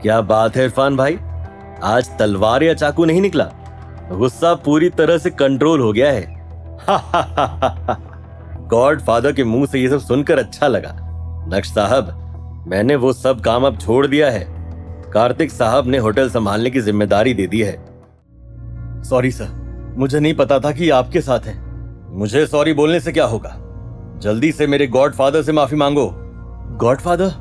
क्या बात है इरफान भाई, आज तलवार या चाकू नहीं निकला? गुस्सा पूरी तरह से कंट्रोल हो गया है। गॉडफादर के मुंह से ये सब सुनकर अच्छा लगा। नक्श साहब, मैंने वो सब काम अब छोड़ दिया है। कार्तिक साहब ने होटल संभालने की जिम्मेदारी दे दी है। सॉरी सर, मुझे नहीं पता था कि आपके साथ है। मुझे सॉरी बोलने से क्या होगा? जल्दी से मेरे गॉडफादर से माफी मांगो। गॉडफादर?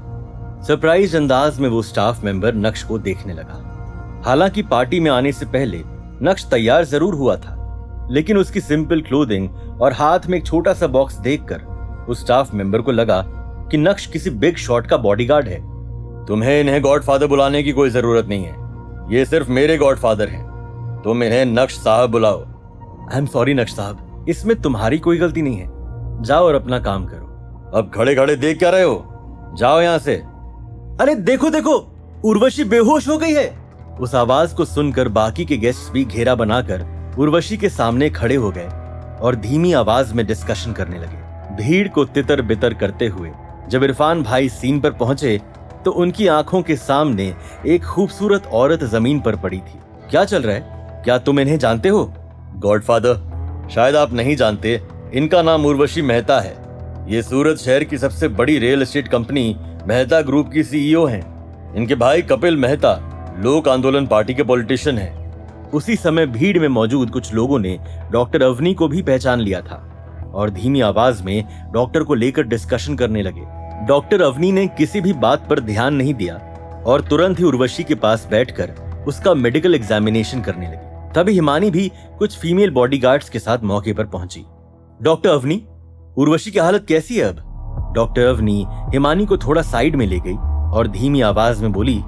सरप्राइज अंदाज में वो स्टाफ मेंबर नक्श को देखने लगा। हालांकि पार्टी में आने से पहले नक्श तैयार जरूर हुआ था, लेकिन उसकी सिंपल क्लोथिंग और हाथ में एक छोटा सा बॉक्स देखकर उस स्टाफ मेंबर को लगा कि नक्श किसी बिग शॉट का बॉडीगार्ड है। तुम्हें इन्हें गॉडफादर बुलाने की कोई जरूरत नहीं है, ये सिर्फ मेरे गॉडफादर हैं। तुम इन्हें नक्श साहब बुलाओ। आई एम सॉरी नक्श साहब, इसमें तुम्हारी कोई गलती नहीं है। जाओ और अपना काम करो। अब खड़े खड़े देख क्या रहे हो? जाओ यहां से। अरे देखो देखो, उर्वशी बेहोश हो गई है। उस आवाज को सुनकर बाकी के गेस्ट भी घेरा बनाकर उर्वशी के सामने खड़े हो गए और धीमी आवाज में डिस्कशन करने लगे। भीड़ को तितर बितर करते हुए जब इरफान भाई सीन पर पहुंचे तो उनकी आंखों के सामने एक खूबसूरत औरत जमीन पर पड़ी थी। क्या चल रहा है? क्या तुम इन्हें जानते हो? गॉडफादर, शायद आप नहीं जानते, इनका नाम उर्वशी मेहता है। ये सूरत शहर की सबसे बड़ी real estate company Mehta group की सीईओ हैं। इनके भाई कपिल मेहता लोक आंदोलन पार्टी के पॉलिटिशियन हैं। उसी समय भीड़ में मौजूद कुछ लोगों ने डॉक्टर अवनी को भी पहचान लिया था और धीमी आवाज में डॉक्टर को लेकर डिस्कशन करने लगे। डॉक्टर अवनी ने किसी भी बात पर ध्यान नहीं दिया और तुरंत ही उर्वशी के पास बैठकर उसका मेडिकल एग्जामिनेशन करने लगी। तभी हिमानी भी कुछ फीमेल बॉडीगार्ड्स के साथ मौके पर पहुंची। डॉक्टर अवनी, उर्वशी की हालत कैसी है अब? डॉक्टर अवनी हिमानी को थोड़ा साइड में ले गई और धीमी आवाज में बोली,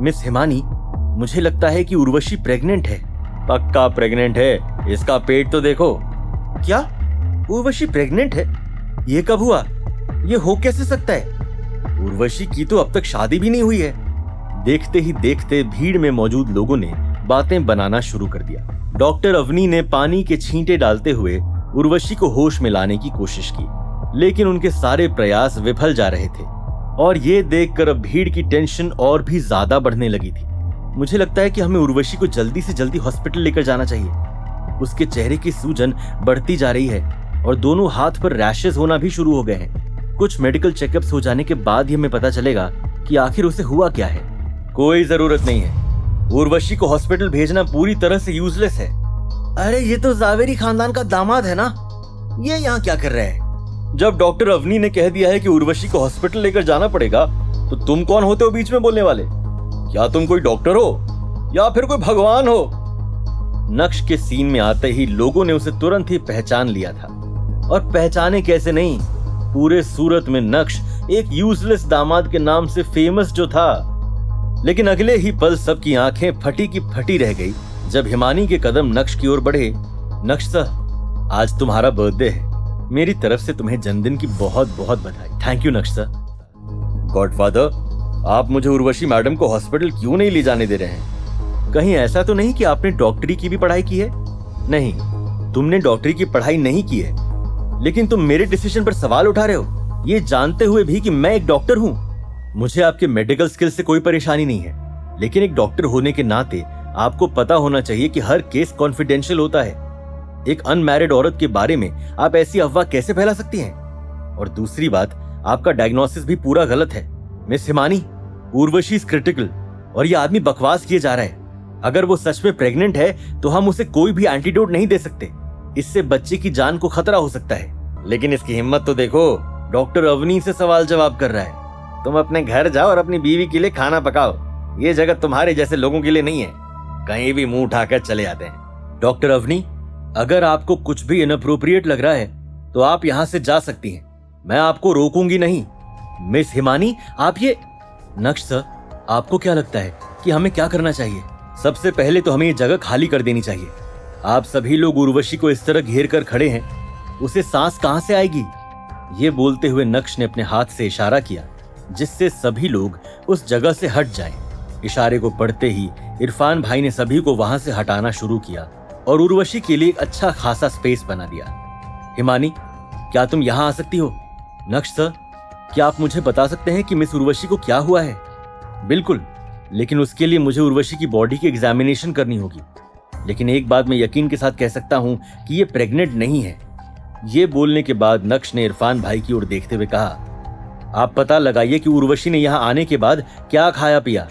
मिस हिमानी, मुझे लगता है कि उर्वशी प्रेग्नेंट है। पक्का प्रेग्नेंट है, इसका पेट तो देखो। क्या? उर्वशी प्रेग्नेंट है? ये कब हुआ? ये हो कैसे सकता है? उर्वशी की तो अब तक शादी भी नहीं हुई है। देखते ही देखते भीड़ में मौजूद लोगों ने बातें बनाना शुरू कर दिया। डॉक्टर अवनी ने पानी के छींटे डालते हुए उर्वशी को होश में लाने की कोशिश की, लेकिन उनके सारे प्रयास विफल जा रहे थे और ये देखकर अब भीड़ की टेंशन और भी ज्यादा बढ़ने लगी थी। मुझे लगता है कि हमें उर्वशी को जल्दी से जल्दी हॉस्पिटल लेकर जाना चाहिए। उसके चेहरे की सूजन बढ़ती जा रही है और दोनों हाथ पर रैशेस होना भी शुरू हो गए हैं। कुछ मेडिकल चेकअप्स हो जाने के बाद ही हमें पता चलेगा कि आखिर उसे हुआ क्या है। कोई जरूरत नहीं है, उर्वशी को हॉस्पिटल भेजना पूरी तरह से यूजलेस है। अरे ये तो जावेरी खानदान का दामाद है ना, ये यहाँ क्या कर रहा है? जब डॉक्टर अवनी ने कह दिया है कि उर्वशी को हॉस्पिटल लेकर जाना पड़ेगा, तो तुम कौन होते हो बीच में बोलने वाले? क्या तुम कोई डॉक्टर हो या फिर कोई भगवान हो? नक्श के सीन में आते ही लोगों ने उसे तुरंत ही पहचान लिया था, और पहचाने कैसे नहीं, पूरे सूरत में नक्श एक यूजलेस दामाद के नाम से फेमस जो था। लेकिन अगले ही पल सबकी आंखें फटी की फटी रह गई जब हिमानी के कदम नक्श की ओर बढ़े। नक्श सर, आज तुम्हारा बर्थडे है, मेरी तरफ से तुम्हें जन्मदिन की बहुत बहुत बधाई। थैंक यू नक्श सर। गॉडफादर, आप मुझे उर्वशी मैडम को हॉस्पिटल क्यों नहीं ले जाने दे रहे हैं? कहीं ऐसा तो नहीं कि आपने डॉक्टरी की भी पढ़ाई की है? नहीं, तुमने डॉक्टरी की पढ़ाई नहीं की है, लेकिन तुम मेरे डिसीजन पर सवाल उठा रहे हो, ये जानते हुए भी कि मैं एक डॉक्टर हूँ। मुझे आपके मेडिकल स्किल से कोई परेशानी नहीं है, लेकिन एक डॉक्टर होने के नाते आपको पता होना चाहिए कि हर केस कॉन्फिडेंशियल होता है। एक अनमैरिड औरत के बारे में आप ऐसी अफवाह कैसे फैला सकती हैं? और दूसरी बात, आपका डायग्नोसिस भी पूरा गलत है। Miss Himani, Urvashi is critical और ये आदमी बकवास किए जा रहा है। अगर वो सच में प्रेग्नेंट है तो हम उसे कोई भी एंटीडोट नहीं दे सकते, इससे बच्चे की जान को खतरा हो सकता है। लेकिन इसकी हिम्मत तो देखो, डॉक्टर अवनी से सवाल जवाब कर रहा है। तुम अपने घर जाओ और अपनी बीवी के लिए खाना पकाओ, ये जगह तुम्हारे जैसे लोगों के लिए नहीं है, कहीं भी मुंह उठाकर चले आते हैं। डॉक्टर अवनी, अगर आपको कुछ भी इनअप्रोप्रिएट लग रहा है तो आप यहाँ से जा सकती हैं, मैं आपको रोकूंगी नहीं। मिस हिमानी, आप ये... नक्श सर, आपको क्या लगता है कि हमें क्या करना चाहिए? सबसे पहले तो हमें ये जगह खाली कर देनी चाहिए। आप सभी लोग उर्वशी को इस तरह घेर कर खड़े हैं, उसे सांस कहां से आएगी? ये बोलते हुए नक्श ने अपने हाथ से इशारा किया जिससे सभी लोग उस जगह से हट जाएं। इशारे को पढ़ते ही इरफान भाई ने सभी को वहां से हटाना शुरू किया और उर्वशी के लिए एक अच्छा खासा स्पेस बना दिया। हिमानी, क्या तुम यहाँ आ सकती हो? नक्श सर, क्या आप मुझे बता सकते हैं कि मिस उर्वशी को क्या हुआ है? बिल्कुल, लेकिन उसके लिए मुझे उर्वशी की बॉडी की एग्जामिनेशन करनी होगी। लेकिन एक बात मैं यकीन के साथ कह सकता हूं कि ये प्रेग्नेंट नहीं है। ये बोलने के बाद नक्श ने इरफान भाई की ओर देखते हुए कहा, आप पता लगाइए कि उर्वशी ने यहाँ आने के बाद क्या खाया पिया।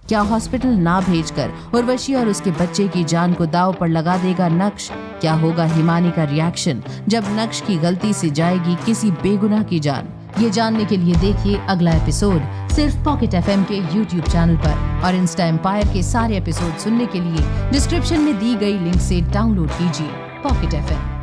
क्या हॉस्पिटल ना भेजकर उर्वशी और उसके बच्चे की जान को दांव पर लगा देगा नक्श? क्या होगा हिमानी का रिएक्शन जब नक्श की गलती से जाएगी किसी बेगुनाह की जान? ये जानने के लिए देखिए अगला एपिसोड सिर्फ पॉकेट FM के YouTube चैनल पर, और इंस्टा एम्पायर के सारे एपिसोड सुनने के लिए डिस्क्रिप्शन में दी गई लिंक से डाउनलोड कीजिए पॉकेट FM।